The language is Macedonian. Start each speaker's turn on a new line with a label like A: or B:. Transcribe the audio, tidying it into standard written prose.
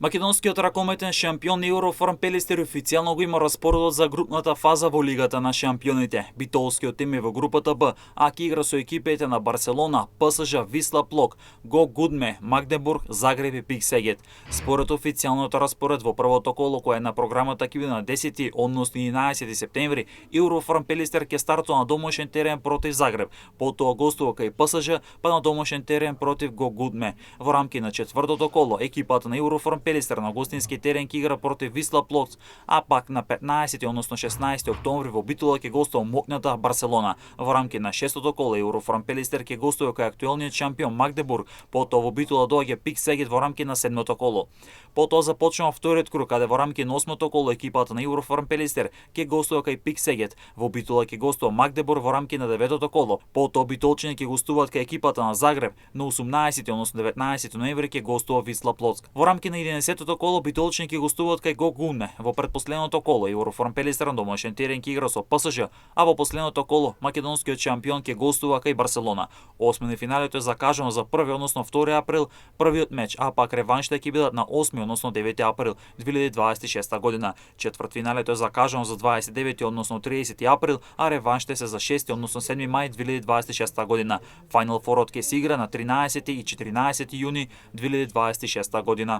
A: Македонскиот ракометен шампион Еврофарм Пелистер официјално го има распоредот за групната фаза во Лигата на шампионите. Битолскиот тим е во групата Б, а ќе игра со екипите на Барселона, ПСЖ, Висла Плок, Го Гудме, Магдебург, Загреб и Пик Сегет. Според официјалниот распоред во првото коло кое е на програмата ќе биде на 10, односно 11 септември, Еврофарм Пелистер ќе стартува на домашен терен против Загреб, потоа гостува кај ПСЖ, па на домашен терен против Го Гудме. Во рамки на четвртото коло екипата на Еврофарм Пелистер на гостински терен ќе игра против Висла Плок, а пак на 15 односно 16 октомври во Битола ќе гостува моќната Барселона. Во рамки на шестото коло Еврофарм Пелистер ќе гостува кај актуелниот шампион Магдебург, потоа во Битола доаѓа Пик Сегет во рамки на седмото коло. Потоа започнува вториот круг, каде во рамки на осмото коло екипата на Еврофарм Пелистер ќе гостува кај Пик Сегет, во Битола ќе гостува Магдебург во рамки на деветото коло. Потоа битолчани ќе гостуваат кај екипата на Загреб, на 18 односно 19 ноември ќе гостува Висла Плоцк. Во рамки на 11-тото коло битолчани ќе гостуваат кај Го Гудме. Во претпоследното коло Еврофарм Пелистер на домашен терен ќе игра со ПСЖ, а во последното коло македонскиот шампион ќе гостува кај Барселона. Осмини финалето е закажано за 1 односно 2 април првиот меч, а пак реваншите ќе бидат на 8 односно 9 април 2026 година. Четвртфиналето е закажано за 29 односно 30 април, а реваншите се за 6 односно 7 мај 2026 година. Фајнал форот ќе се игра на 13 и 14 јуни 2026 година.